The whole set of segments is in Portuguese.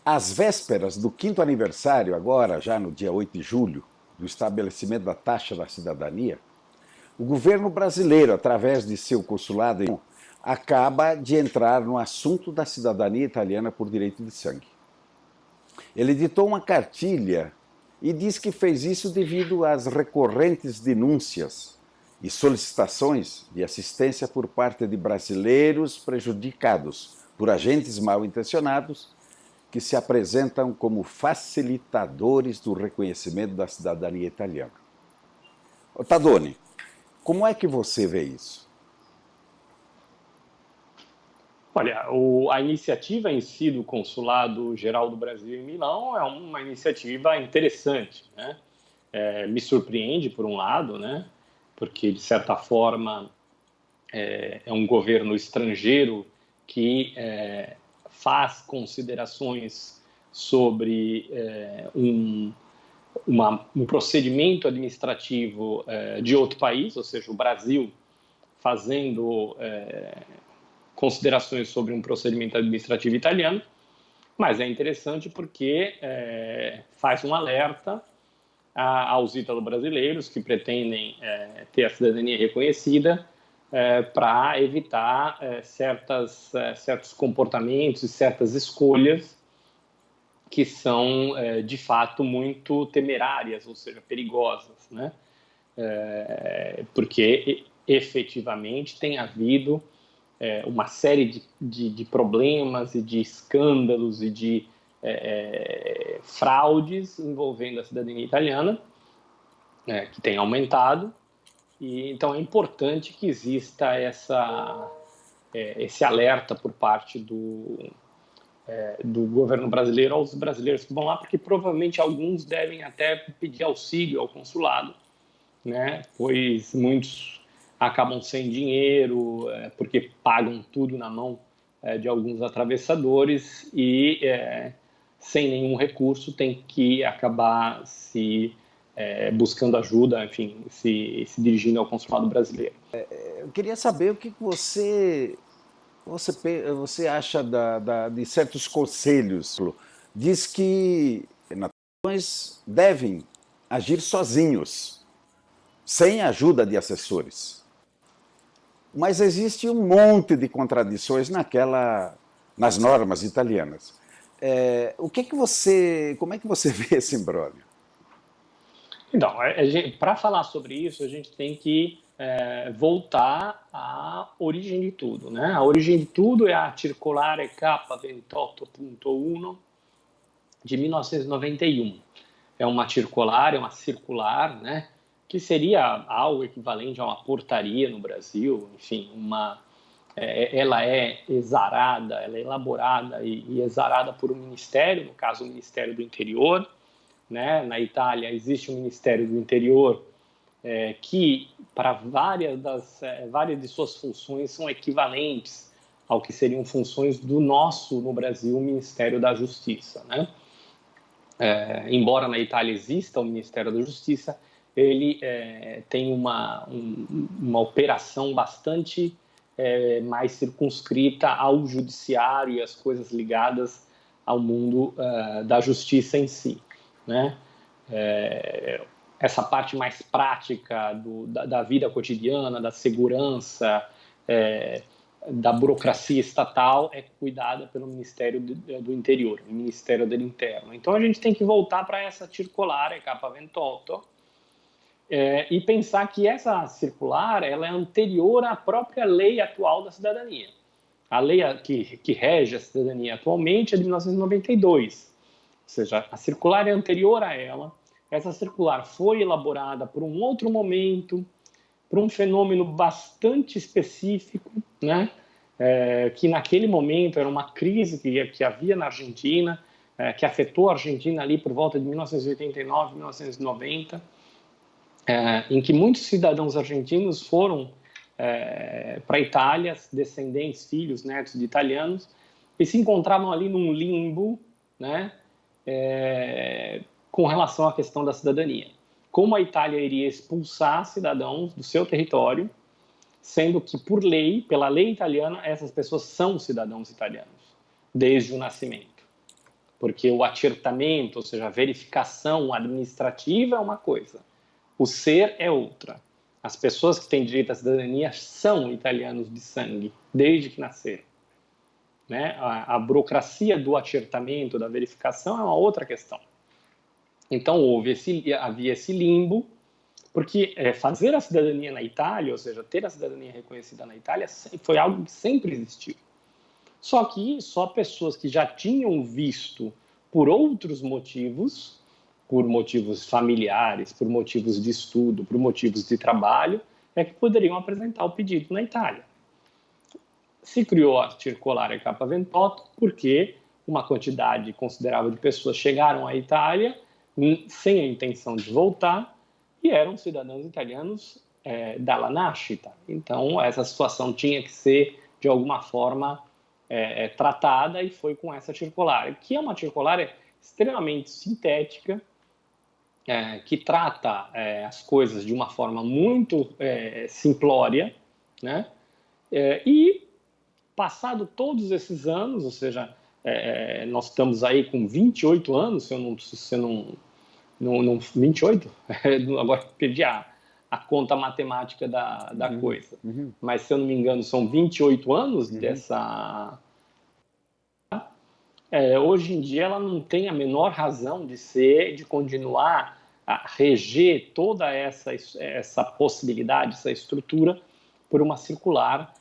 Às vésperas do 5º aniversário, agora, já no dia 8 de julho, do estabelecimento da taxa da cidadania, o governo brasileiro, através de seu consulado, acaba de entrar no assunto da cidadania italiana por direito de sangue. Ele editou uma cartilha e diz que fez isso devido às recorrentes denúncias e solicitações de assistência por parte de brasileiros prejudicados por agentes mal intencionados que se apresentam como facilitadores do reconhecimento da cidadania italiana. Tadoni, como é que você vê isso? Olha, a iniciativa em si do Consulado Geral do Brasil em Milão é uma iniciativa interessante, né? Me surpreende, por um lado, né? Porque, de certa forma, é um governo estrangeiro que faz considerações sobre um procedimento administrativo de outro país, ou seja, o Brasil fazendo considerações sobre um procedimento administrativo italiano, mas é interessante porque faz um alerta aos ítalo-brasileiros que pretendem ter a cidadania reconhecida para evitar certos comportamentos e certas escolhas que são, de fato, muito temerárias, ou seja, perigosas, né? Porque, efetivamente, tem havido uma série de problemas e de escândalos e de fraudes envolvendo a cidadania italiana, que tem aumentado, e então é importante que exista esse alerta por parte do governo brasileiro aos brasileiros que vão lá, porque provavelmente alguns devem até pedir auxílio ao consulado, né? Pois muitos acabam sem dinheiro, porque pagam tudo na mão de alguns atravessadores e sem nenhum recurso tem que acabar se buscando ajuda, enfim, se dirigindo ao consulado brasileiro. Eu queria saber o que você acha de certos conselhos. Diz que nações devem agir sozinhos, sem a ajuda de assessores. Mas existe um monte de contradições nas normas italianas. Como é que você vê esse imbróglio? Então, para falar sobre isso, a gente tem que voltar à origem de tudo, né? A origem de tudo é a Circolare K28.1 de 1991. É uma circular, né? Que seria algo equivalente a uma portaria no Brasil, enfim, ela é exarada, ela é elaborada e exarada por um ministério, no caso o Ministério do Interior, né? Na Itália existe um Ministério do Interior que, para várias de suas funções, são equivalentes ao que seriam funções do nosso, no Brasil, Ministério da Justiça, né? Embora na Itália exista o Ministério da Justiça, ele tem uma operação bastante mais circunscrita ao judiciário e às coisas ligadas ao mundo da justiça em si, né? Essa parte mais prática da vida cotidiana, da segurança, da burocracia estatal é cuidada pelo Ministério do Interior, o Ministério do Interno. Então a gente tem que voltar para essa circular K28 e pensar que essa circular ela é anterior à própria lei atual da cidadania. A lei que rege a cidadania atualmente é de 1992, ou seja, a circular é anterior a ela. Essa circular foi elaborada por um outro momento, por um fenômeno bastante específico, né? Que naquele momento era uma crise que havia na Argentina, que afetou a Argentina ali por volta de 1989, 1990, em que muitos cidadãos argentinos foram para a Itália, descendentes, filhos, netos de italianos, e se encontravam ali num limbo, né? Com relação à questão da cidadania. Como a Itália iria expulsar cidadãos do seu território, sendo que, por lei, pela lei italiana, essas pessoas são cidadãos italianos, desde o nascimento. porque o acertamento, ou seja, a verificação administrativa é uma coisa, o ser é outra. As pessoas que têm direito à cidadania são italianos de sangue, desde que nasceram. Né? A burocracia do acertamento, da verificação, é uma outra questão. Então, havia esse limbo, porque fazer a cidadania na Itália, ou seja, ter a cidadania reconhecida na Itália, foi algo que sempre existiu. Só que só pessoas que já tinham visto por outros motivos, por motivos familiares, por motivos de estudo, por motivos de trabalho, é que poderiam apresentar o pedido na Itália. Se criou a Circolare Capaventotto porque uma quantidade considerável de pessoas chegaram à Itália sem a intenção de voltar e eram cidadãos italianos dalla nascita. Então, essa situação tinha que ser, de alguma forma, tratada, e foi com essa circular, que é uma circular extremamente sintética, que trata as coisas de uma forma muito simplória, né? E, passado todos esses anos, ou seja, nós estamos aí com 28 anos, se eu não 28? Agora perdi a conta matemática da coisa. Mas, se eu não me engano, são 28 anos dessa... hoje em dia, ela não tem a menor razão de continuar a reger toda essa possibilidade, essa estrutura, por uma circular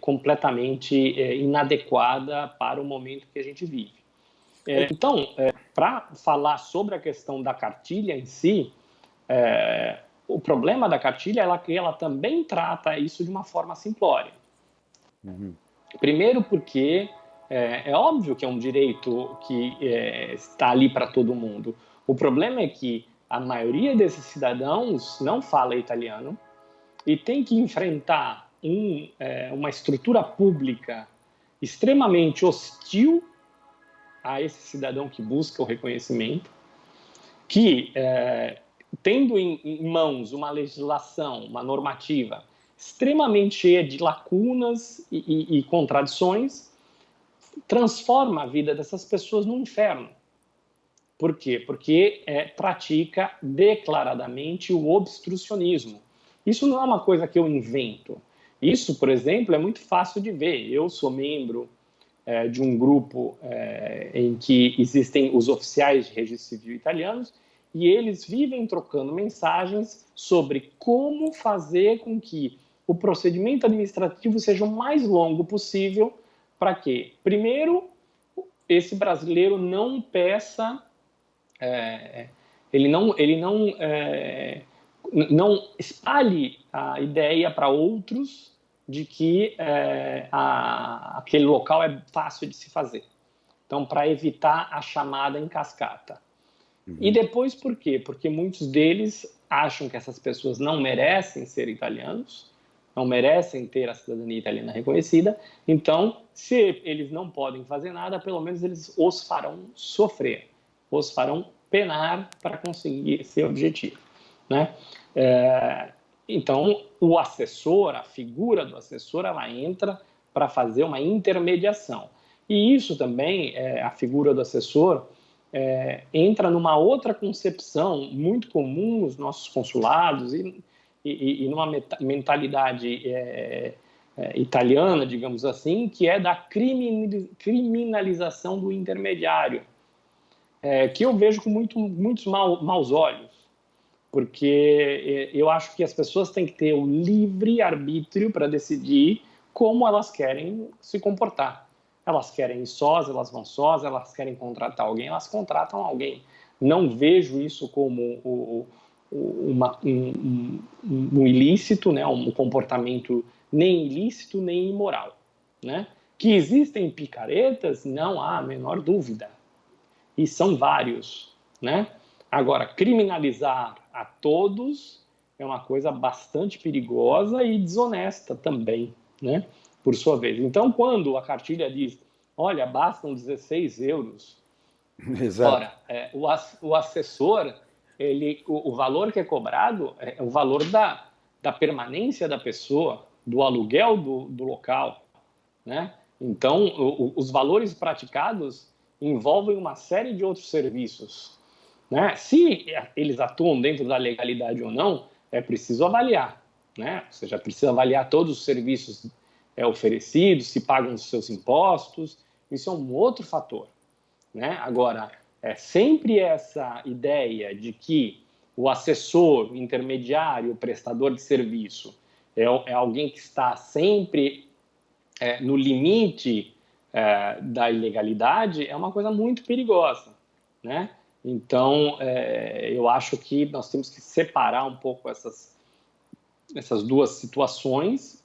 completamente inadequada para o momento que a gente vive. Então, para falar sobre a questão da cartilha em si, o problema da cartilha é que ela também trata isso de uma forma simplória. Primeiro porque é óbvio que é um direito que está ali para todo mundo. O problema é que a maioria desses cidadãos não fala italiano e tem que enfrentar uma estrutura pública extremamente hostil a esse cidadão que busca o reconhecimento, que, tendo em mãos uma legislação, uma normativa extremamente cheia de lacunas e contradições, transforma a vida dessas pessoas num inferno. Por quê? Porque pratica declaradamente o obstrucionismo. Isso não é uma coisa que eu invento. Isso, por exemplo, é muito fácil de ver. Eu sou membro de um grupo em que existem os oficiais de registro civil italianos, e eles vivem trocando mensagens sobre como fazer com que o procedimento administrativo seja o mais longo possível, para que, primeiro, esse brasileiro não peça, ele não espalhe a ideia para outros de que aquele local é fácil de se fazer. Então, para evitar a chamada em cascata. E depois, por quê? Porque muitos deles acham que essas pessoas não merecem ser italianos, não merecem ter a cidadania italiana reconhecida, então, se eles não podem fazer nada, pelo menos eles os farão sofrer, os farão penar para conseguir esse objetivo, né? Então, o assessor, a figura do assessor, ela entra para fazer uma intermediação. E isso também, a figura do assessor, entra numa outra concepção muito comum nos nossos consulados e numa mentalidade italiana, digamos assim, que é da criminalização do intermediário, que eu vejo com muitos maus olhos. Porque eu acho que as pessoas têm que ter o livre arbítrio para decidir como elas querem se comportar. Elas querem ir sós, elas vão sós, elas querem contratar alguém, elas contratam alguém. Não vejo isso como um ilícito, né? Um comportamento nem ilícito nem imoral, né? Que existem picaretas, não há a menor dúvida. E são vários, né? Agora, criminalizar a todos é uma coisa bastante perigosa e desonesta também, né? Por sua vez. Então, quando a cartilha diz, olha, bastam 16 euros, Exato. ora, o assessor, o valor que é cobrado é o valor da permanência da pessoa, do aluguel do local, né? Então, os valores praticados, envolvem uma série de outros serviços, né? Se eles atuam dentro da legalidade ou não, é preciso avaliar, né? Você já precisa avaliar todos os serviços oferecidos, se pagam os seus impostos, isso é um outro fator, né? Agora, é sempre essa ideia de que o assessor, o intermediário, o prestador de serviço é alguém que está sempre no limite da ilegalidade, é uma coisa muito perigosa, né? Então, eu acho que nós temos que separar um pouco essas duas situações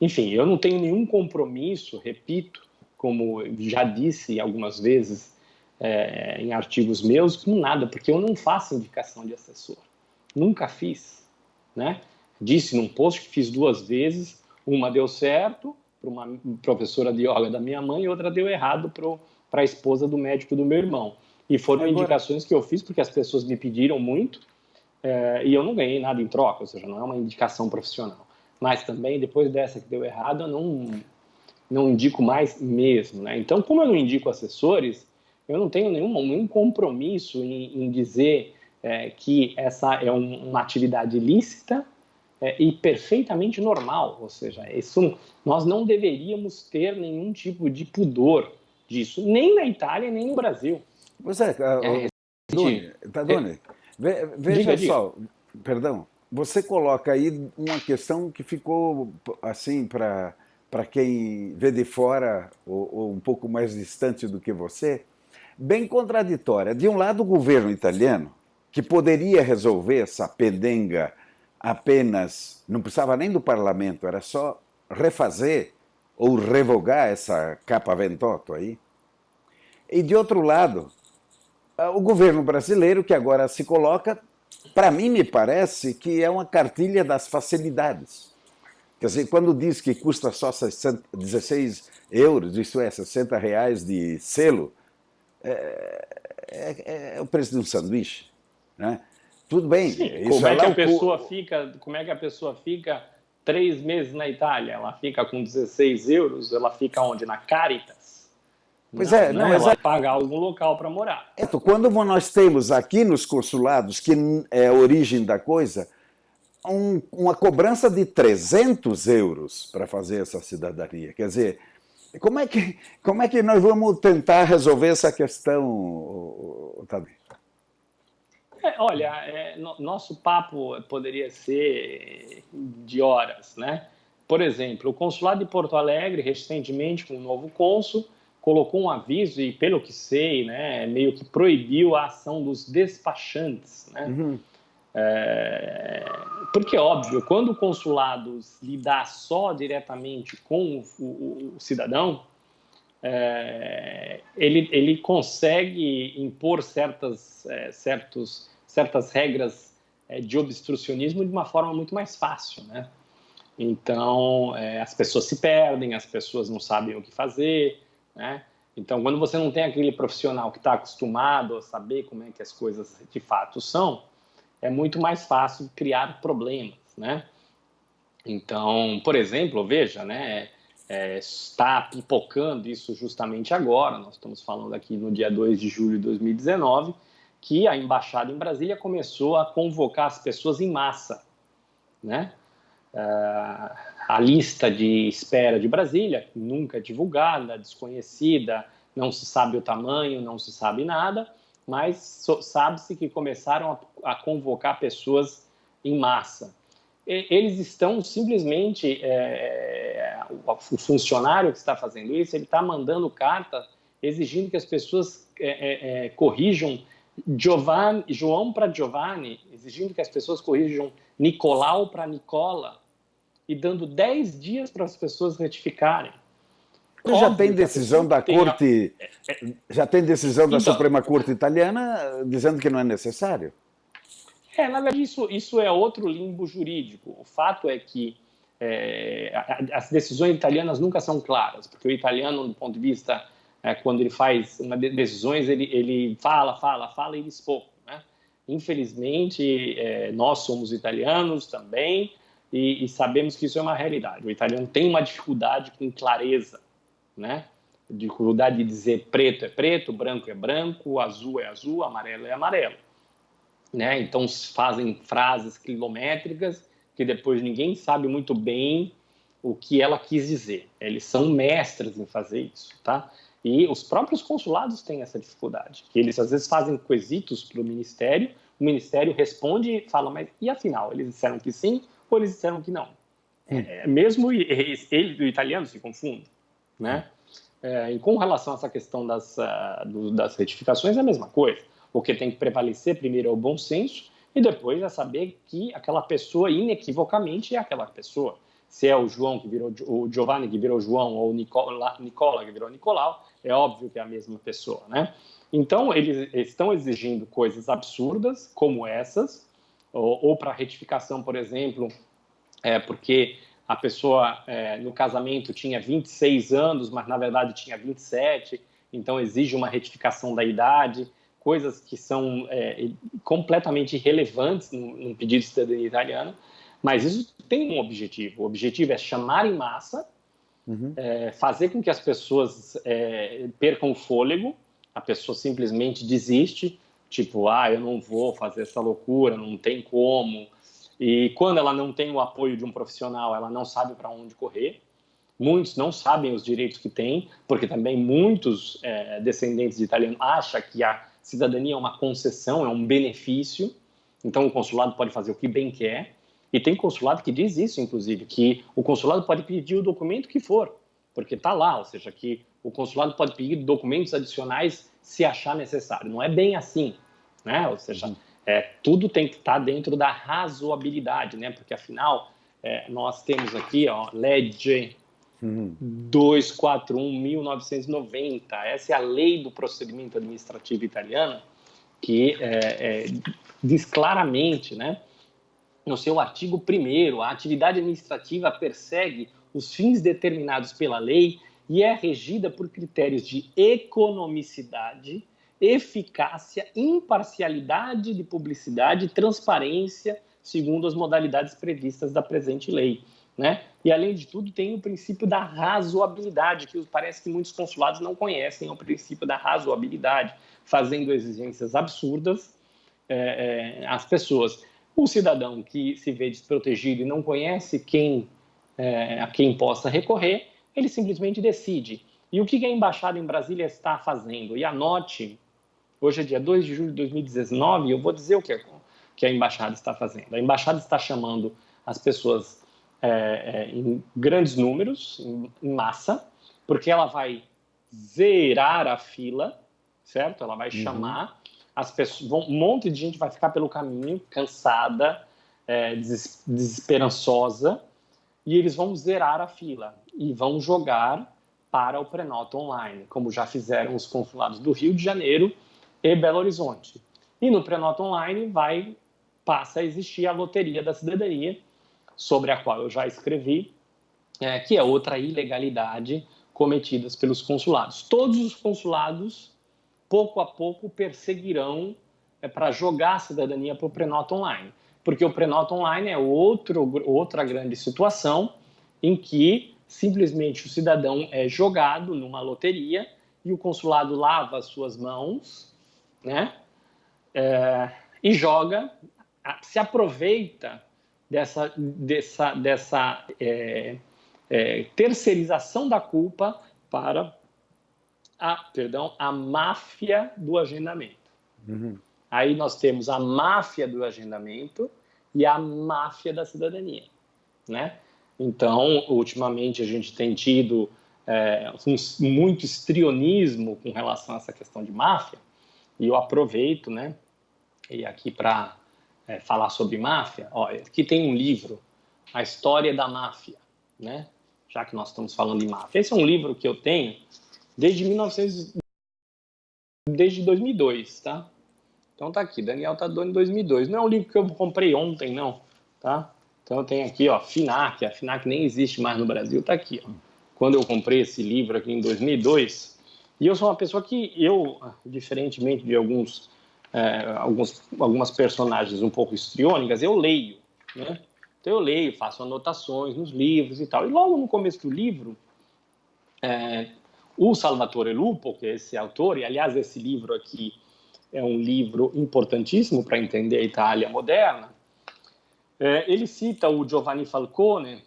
enfim, eu não tenho nenhum compromisso, repito, como já disse algumas vezes em artigos meus, com nada, porque eu não faço indicação de assessor. Nunca fiz, né? Disse num post que fiz 2 vezes, uma deu certo para uma professora de yoga da minha mãe e outra deu errado para a esposa do médico do meu irmão. E foram indicações que eu fiz porque as pessoas me pediram muito e eu não ganhei nada em troca, ou seja, não é uma indicação profissional. Mas também, depois dessa que deu errado, eu não indico mais mesmo, né? Então, como eu não indico assessores, eu não tenho nenhum compromisso em dizer que essa é uma atividade lícita e perfeitamente normal, ou seja, nós não deveríamos ter nenhum tipo de pudor disso, nem na Itália, nem no Brasil. Pois é, Tadoni, veja só, perdão, você coloca aí uma questão que ficou assim para quem vê de fora ou um pouco mais distante do que você, bem contraditória. De um lado, o governo italiano, que poderia resolver essa pendenga apenas, não precisava nem do parlamento, era só refazer ou revogar essa capa ventotto aí. E de outro lado, o governo brasileiro, que agora se coloca, para mim me parece que é uma cartilha das facilidades. Quer dizer, quando diz que custa só 16 euros, isso é, 60 reais de selo, é o preço de um sanduíche, né? Tudo bem. Sim, isso como é que a pessoa fica 3 meses na Itália? Ela fica com 16 euros, ela fica onde? Na Caritas? Pois não, ela paga algum local para morar. Quando nós temos aqui nos consulados, que é a origem da coisa, uma cobrança de 300 euros para fazer essa cidadania. Quer dizer, como é que nós vamos tentar resolver essa questão, Tadeu? Olha, nosso papo poderia ser de horas, né? Por exemplo, o consulado de Porto Alegre, recentemente, com o novo cônsul, colocou um aviso e, pelo que sei, né, meio que proibiu a ação dos despachantes, né? Uhum. Porque, óbvio, quando o consulado lidar só diretamente com o cidadão, ele consegue impor certas regras de obstrucionismo de uma forma muito mais fácil, né? Então, as pessoas se perdem, as pessoas não sabem o que fazer, né? Então, quando você não tem aquele profissional que está acostumado a saber como é que as coisas de fato são, é muito mais fácil criar problemas, né? Então, por exemplo, veja, né? Está pipocando isso justamente agora, nós estamos falando aqui no dia 2 de julho de 2019, que a embaixada em Brasília começou a convocar as pessoas em massa, né? A lista de espera de Brasília, nunca divulgada, desconhecida, não se sabe o tamanho, não se sabe nada, mas sabe-se que começaram a convocar pessoas em massa. Eles estão simplesmente, o funcionário que está fazendo isso, ele está mandando carta exigindo que as pessoas corrijam João para Giovanni, exigindo que as pessoas corrijam Nicolau para Nicola, e dando 10 dias para as pessoas retificarem. Já tem decisão da Corte, já tem decisão da Suprema Corte Italiana dizendo que não é necessário? Na verdade, isso é outro limbo jurídico. O fato é que as decisões italianas nunca são claras, porque o italiano, do ponto de vista, quando ele faz decisões, ele fala e diz pouco, né? Infelizmente, nós somos italianos também e sabemos que isso é uma realidade. O italiano tem uma dificuldade com clareza, né? dificuldade de dizer preto é preto, branco é branco, azul é azul, amarelo é amarelo, né? Então fazem frases quilométricas que depois ninguém sabe muito bem o que ela quis dizer. Eles são mestres em fazer isso, tá? E os próprios consulados têm essa dificuldade, que eles às vezes fazem quesitos para o Ministério responde e fala, mas e afinal, eles disseram que sim ou eles disseram que não? Mesmo ele o italiano se confunde, né? E com relação a essa questão das retificações, é a mesma coisa. O que tem que prevalecer primeiro é o bom senso e depois é saber que aquela pessoa inequivocamente é aquela pessoa. Se é o João que virou o Giovanni que virou João ou o Nicola que virou Nicolau, é óbvio que é a mesma pessoa, né? Então, eles estão exigindo coisas absurdas como essas, ou para retificação, por exemplo, porque a pessoa no casamento tinha 26 anos, mas na verdade tinha 27, então exige uma retificação da idade, coisas que são completamente irrelevantes num pedido de cidadania italiana, mas isso tem um objetivo. O objetivo é chamar em massa, fazer com que as pessoas percam o fôlego, a pessoa simplesmente desiste, tipo, eu não vou fazer essa loucura, não tem como. E quando ela não tem o apoio de um profissional, ela não sabe para onde correr. Muitos não sabem os direitos que têm, porque também muitos descendentes de italianos acham que a cidadania é uma concessão, é um benefício, então o consulado pode fazer o que bem quer. E tem consulado que diz isso, inclusive, que o consulado pode pedir o documento que for, porque está lá, ou seja, que o consulado pode pedir documentos adicionais se achar necessário. Não é bem assim, né? Ou seja, tudo tem que estar dentro da razoabilidade, né? Porque, afinal, nós temos aqui, Legge 241/1990. Essa é a lei do procedimento administrativo italiano, que diz claramente, né? No seu artigo 1º, a atividade administrativa persegue os fins determinados pela lei e é regida por critérios de economicidade, eficácia, imparcialidade de publicidade e transparência, segundo as modalidades previstas da presente lei, né? E, além de tudo, tem o princípio da razoabilidade, que parece que muitos consulados não conhecem o princípio da razoabilidade, fazendo exigências absurdas às pessoas. O cidadão que se vê desprotegido e não conhece a quem possa recorrer, ele simplesmente decide. E o que a Embaixada em Brasília está fazendo? E anote, hoje é dia 2 de julho de 2019, eu vou dizer o que a Embaixada está fazendo. A Embaixada está chamando as pessoas em grandes números, em massa, porque ela vai zerar a fila, certo? Ela vai chamar as pessoas, um monte de gente vai ficar pelo caminho, cansada, desesperançosa, e eles vão zerar a fila e vão jogar para o Prenota Online, como já fizeram os consulados do Rio de Janeiro e Belo Horizonte. E no Prenota Online passa a existir a loteria da cidadania, sobre a qual eu já escrevi, que é outra ilegalidade cometida pelos consulados. Todos os consulados, pouco a pouco, perseguirão para jogar a cidadania para o Prenota Online, porque o Prenota Online é outra grande situação em que simplesmente o cidadão é jogado numa loteria e o consulado lava as suas mãos, né? E joga, se aproveita dessa terceirização da culpa para a máfia do agendamento. Aí nós temos a máfia do agendamento e a máfia da cidadania, né? Então, ultimamente, a gente tem tido muito histrionismo com relação a essa questão de máfia, e eu aproveito, né, e aqui para falar sobre máfia. Aqui tem um livro, A História da Máfia, né? Já que nós estamos falando de máfia. Esse é um livro que eu tenho desde 2002, tá? Então tá aqui, Daniel tá doando em 2002. Não é um livro que eu comprei ontem, não, tá? Então eu tenho aqui, FINAC. A FINAC nem existe mais no Brasil, tá aqui, Quando eu comprei esse livro aqui em 2002, e eu sou uma pessoa que diferentemente de algumas personagens um pouco histriônicas, eu leio, né? Então eu leio, faço anotações nos livros e tal. E logo no começo do livro, O Salvatore Lupo, que é esse autor, e aliás esse livro aqui é um livro importantíssimo para entender a Itália moderna, ele cita o Giovanni Falcone,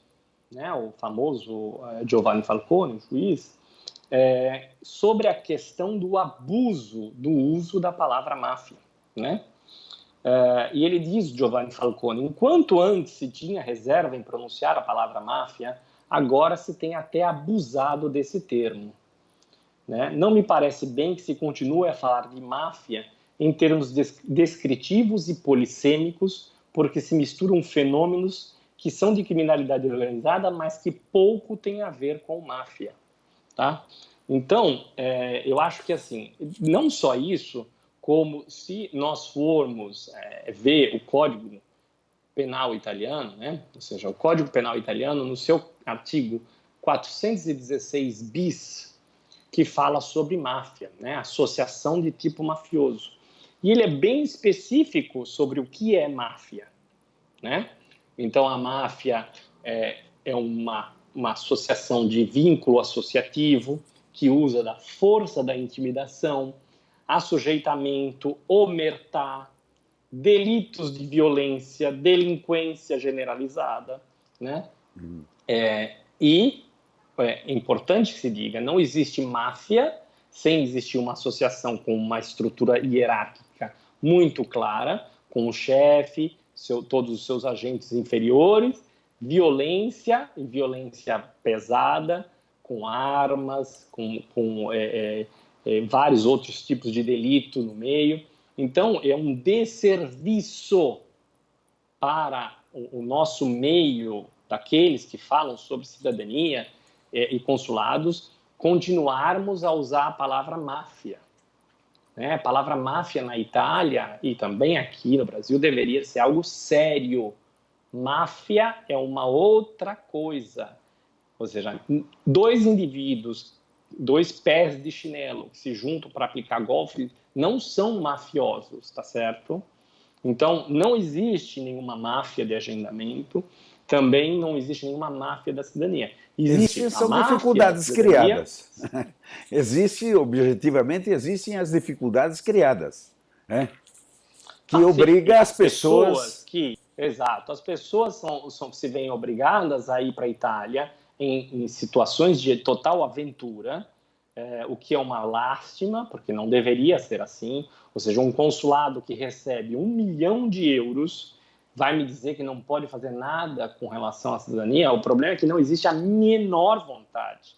né, o famoso Giovanni Falcone, juiz, sobre a questão do abuso do uso da palavra máfia, né? E ele diz, Giovanni Falcone, enquanto antes se tinha reserva em pronunciar a palavra máfia, agora se tem até abusado desse termo, né? Não me parece bem que se continue a falar de máfia em termos descritivos e polissêmicos, porque se misturam fenômenos que são de criminalidade organizada, mas que pouco tem a ver com máfia, tá? Então, eu acho que, assim, não só isso, como se nós formos ver o Código Penal italiano, né? Ou seja, o Código Penal italiano, no seu artigo 416 bis, que fala sobre máfia, né? Associação de tipo mafioso. E ele é bem específico sobre o que é máfia, né? Então, a máfia é uma associação de vínculo associativo que usa da força da intimidação, assujeitamento, omertà, delitos de violência, delinquência generalizada, né? E é importante que se diga, não existe máfia sem existir uma associação com uma estrutura hierárquica muito clara, com o chefe, todos os seus agentes inferiores, violência, e violência pesada, com armas, com vários outros tipos de delito no meio. Então, é um desserviço para o nosso meio, daqueles que falam sobre cidadania e consulados, continuarmos a usar a palavra máfia. Né? A palavra máfia na Itália e também aqui no Brasil deveria ser algo sério. Máfia é uma outra coisa. Ou seja, dois indivíduos, dois pés de chinelo que se juntam para aplicar golpe não são mafiosos, tá certo? Então, não existe nenhuma máfia de agendamento, também não existe nenhuma máfia da cidadania. Existem são dificuldades criadas. Existe, objetivamente, existem as dificuldades criadas, né? Que obriga as pessoas que, exato, as pessoas se veem obrigadas a ir para a Itália em situações de total aventura, o que é uma lástima, porque não deveria ser assim. Ou seja, um consulado que recebe 1 milhão de euros vai me dizer que não pode fazer nada com relação à cidadania? O problema é que não existe a menor vontade